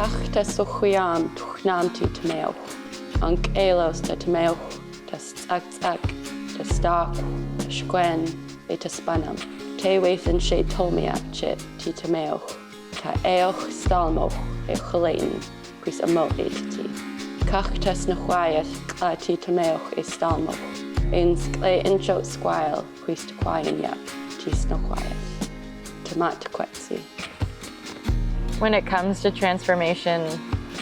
Cach ta Sďwx tuchnam ti Tmeoch, Anc elos ta Tmeoch, ta Skszak, ta Stark, ta Squen, be ta Spanam. Te weithin sé tolmiach chit ti Tmeoch, ta eoch stalmoch e Clayton, quis amo ti. Cach ta Sňwx ti Tmeoch e stalmoch, in Clayton chot Squile, quis ta Quain yap, ti Sňwx. Tomat Sďwx. When it comes to transformation,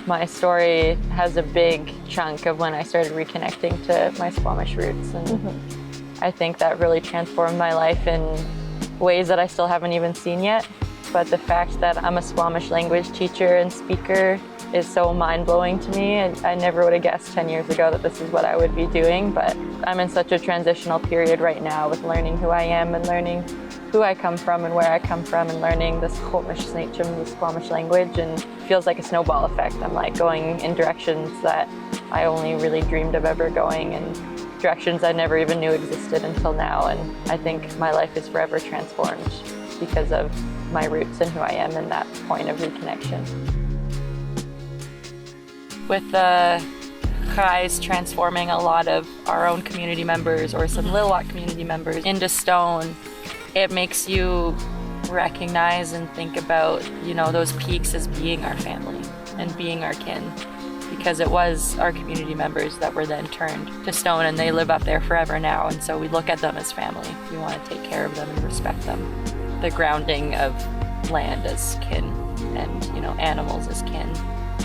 my story has a big chunk of when I started reconnecting to my Squamish roots. And I think that really transformed my life in ways that I still haven't even seen yet. But the fact that I'm a Squamish language teacher and speaker is so mind-blowing to me. And I never would have guessed 10 years ago that this is what I would be doing. But I'm in such a transitional period right now with learning who I am and learning who I come from and where I come from and learning the Squamish nature and the Squamish language, and it feels like a snowball effect. I'm like going in directions that I only really dreamed of ever going and directions I never even knew existed until now. And I think my life is forever transformed because of my roots and who I am and that point of reconnection. With the aays transforming a lot of our own community members or some Lil'wat community members into stone, it makes you recognize and think about, you know, those peaks as being our family and being our kin, because it was our community members that were then turned to stone and they live up there forever now. And so we look at them as family. We want to take care of them and respect them. The grounding of land as kin and, you know, animals as kin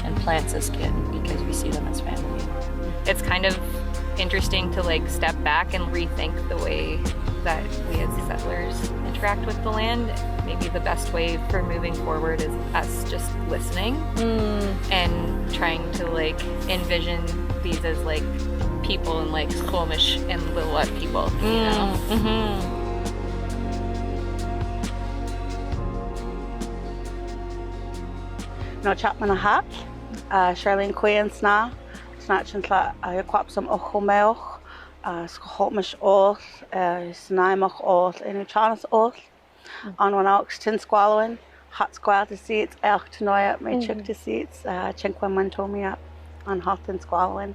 and plants as kin, because we see them as family. It's kind of interesting to like step back and rethink the way that we as settlers interact with the land. Maybe the best way for moving forward is us just listening and trying to like envision these as like people and like Squamish and Lil'wat people, you know? No chapman a hat, Charlene Queen sna, snatch and quapsum ochomeoch. Sďwx all, Snaimach all, Inuchanas all, on one ox, tin squallowing, hot squall to seats, elk to noya, my chick to seats, chinqua mantomia on hot tin squallowing.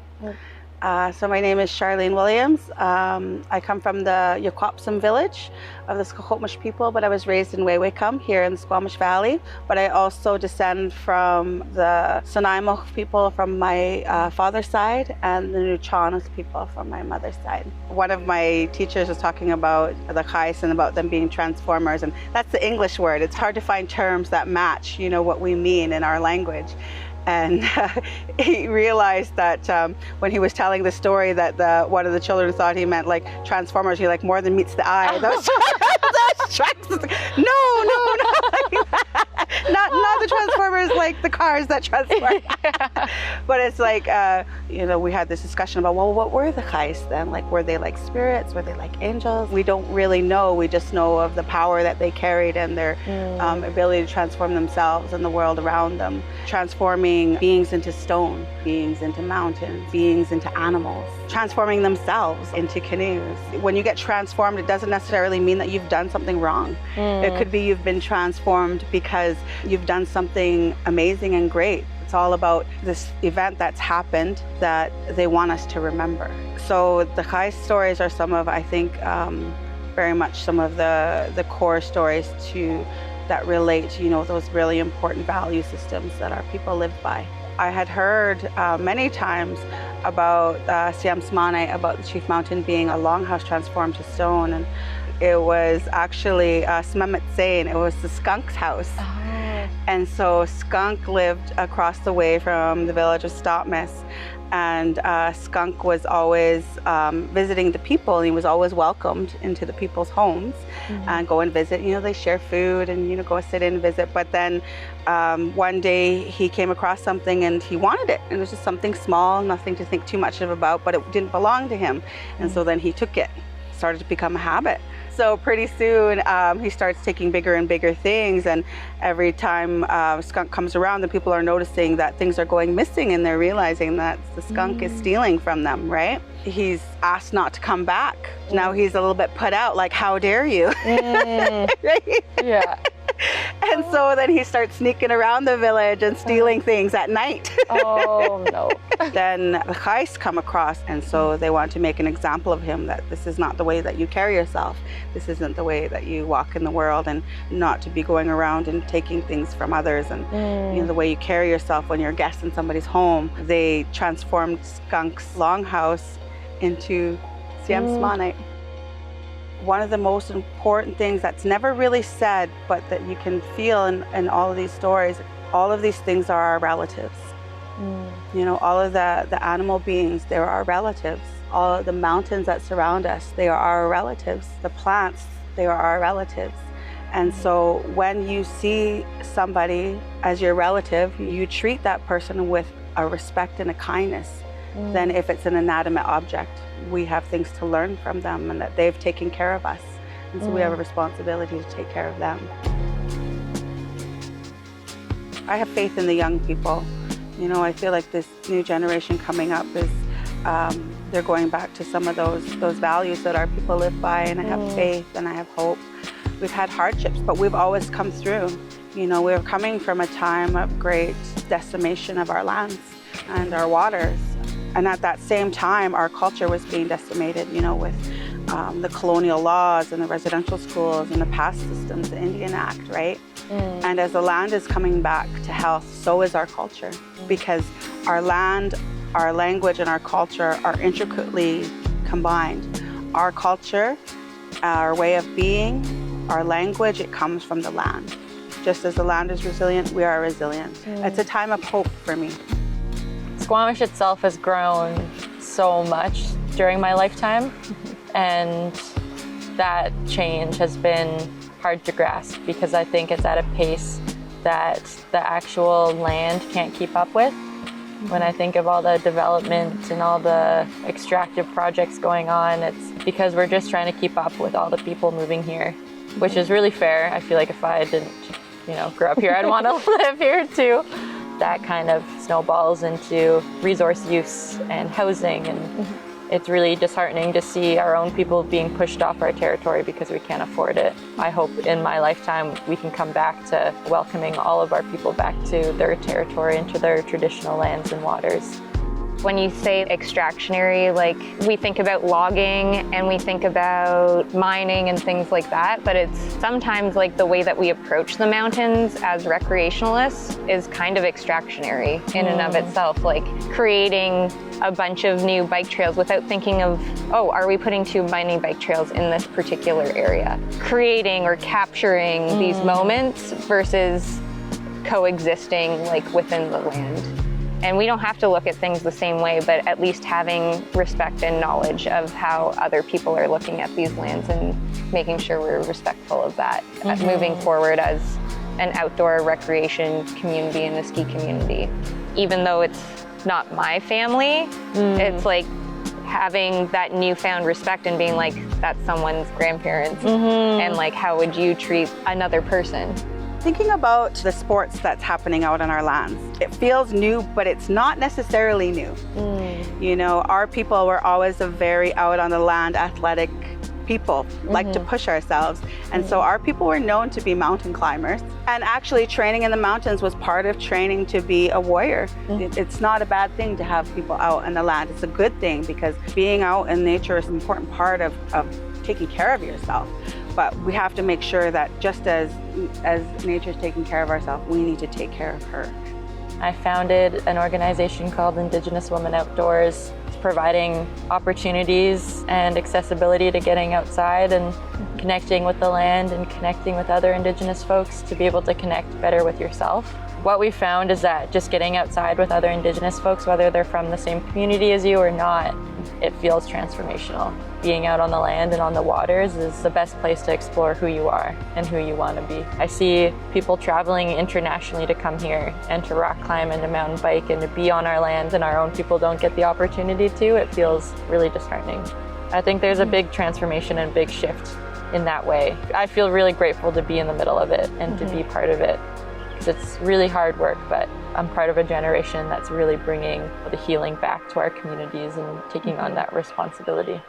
So my name is Charlene Williams. I come from the Yaquapsum village of the Squamish people, but I was raised in Wewicum here in the Squamish Valley. But I also descend from the Sināimoch people from my father's side and the Nuchanas people from my mother's side. One of my teachers was talking about the aays and about them being transformers, and that's the English word. It's hard to find terms that match, you know, what we mean in our language. And he realized that when he was telling the story that one of the children thought he meant like transformers, he like more than meets the eye. Those no. Not the transformers like the cars that transform. But it's like, you know, we had this discussion about, well, what were the aays then? Like, were they like spirits? Were they like angels? We don't really know. We just know of the power that they carried and their ability to transform themselves and the world around them. Transforming beings into stone, beings into mountains, beings into animals, transforming themselves into canoes. When you get transformed, it doesn't necessarily mean that you've done something wrong. It could be you've been transformed because you've done something amazing and great. It's all about this event that's happened that they want us to remember. So the aays stories are some of, I think, very much some of the core stories that relate to, you know, those really important value systems that our people live by. I had heard many times about Siamsmane, about the Chief Mountain being a longhouse transformed to stone, and it was actually Sṃwx, it was the Skunk's house. And so Skunk lived across the way from the village of Sďwx, and Skunk was always visiting the people, and he was always welcomed into the people's homes and go and visit. You know, they share food and, you know, go sit in and visit. But then one day he came across something and he wanted it. And it was just something small, nothing to think too much about, but it didn't belong to him. And so then he took it, started to become a habit. So pretty soon he starts taking bigger and bigger things, and every time Skunk comes around, the people are noticing that things are going missing, and they're realizing that the skunk is stealing from them, right? He's asked not to come back. Now he's a little bit put out, like, how dare you? Right? Yeah. And so then he starts sneaking around the village and stealing things at night. Oh, no. Then the Sďwx come across, and so they want to make an example of him, that this is not the way that you carry yourself. This isn't the way that you walk in the world, and not to be going around and taking things from others, and you know, the way you carry yourself when you're a guest in somebody's home. They transformed Skunk's longhouse into Sďwx. One of the most important things that's never really said, but that you can feel in all of these stories, all of these things are our relatives. You know, all of the animal beings, they're our relatives. All of the mountains that surround us, they are our relatives. The plants, they are our relatives. And so when you see somebody as your relative, you treat that person with a respect and a kindness. Than if it's an inanimate object. We have things to learn from them, and that they've taken care of us. And so we have a responsibility to take care of them. I have faith in the young people. You know, I feel like this new generation coming up is, they're going back to some of those values that our people live by, and I have faith and I have hope. We've had hardships, but we've always come through. You know, we're coming from a time of great decimation of our lands and our waters. And at that same time, our culture was being decimated, you know, with the colonial laws and the residential schools and the past systems, the Indian Act, right? And as the land is coming back to health, so is our culture. Because our land, our language, and our culture are intricately combined. Our culture, our way of being, our language, it comes from the land. Just as the land is resilient, we are resilient. It's a time of hope for me. Squamish itself has grown so much during my lifetime, and that change has been hard to grasp because I think it's at a pace that the actual land can't keep up with. When I think of all the development and all the extractive projects going on, it's because we're just trying to keep up with all the people moving here, which is really fair. I feel like if I didn't, you know, grow up here, I'd want to live here too. That kind of snowballs into resource use and housing, and it's really disheartening to see our own people being pushed off our territory because we can't afford it. I hope in my lifetime we can come back to welcoming all of our people back to their territory and to their traditional lands and waters. When you say extractionary, like we think about logging and we think about mining and things like that, but it's sometimes like the way that we approach the mountains as recreationalists is kind of extractionary in and of itself, like creating a bunch of new bike trails without thinking of, oh, are we putting 2 mining bike trails in this particular area? Creating or capturing these moments versus coexisting like within the land. And we don't have to look at things the same way, but at least having respect and knowledge of how other people are looking at these lands and making sure we're respectful of that moving forward as an outdoor recreation community and a ski community. Even though it's not my family, it's like having that newfound respect and being like, that's someone's grandparents, and like, how would you treat another person? Thinking about the sports that's happening out on our lands, it feels new, but it's not necessarily new. You know, our people were always a very out on the land athletic people, like to push ourselves. And so our people were known to be mountain climbers. And actually training in the mountains was part of training to be a warrior. It's not a bad thing to have people out on the land. It's a good thing because being out in nature is an important part of taking care of yourself. But we have to make sure that just as nature's taking care of ourselves, we need to take care of her. I founded an organization called Indigenous Women Outdoors. It's providing opportunities and accessibility to getting outside and connecting with the land and connecting with other Indigenous folks to be able to connect better with yourself. What we found is that just getting outside with other Indigenous folks, whether they're from the same community as you or not, it feels transformational. Being out on the land and on the waters is the best place to explore who you are and who you want to be. I see people traveling internationally to come here and to rock climb and to mountain bike and to be on our land, and our own people don't get the opportunity to. It feels really disheartening. I think there's a big transformation and big shift in that way. I feel really grateful to be in the middle of it and to be part of it. It's really hard work, but I'm part of a generation that's really bringing the healing back to our communities and taking on that responsibility.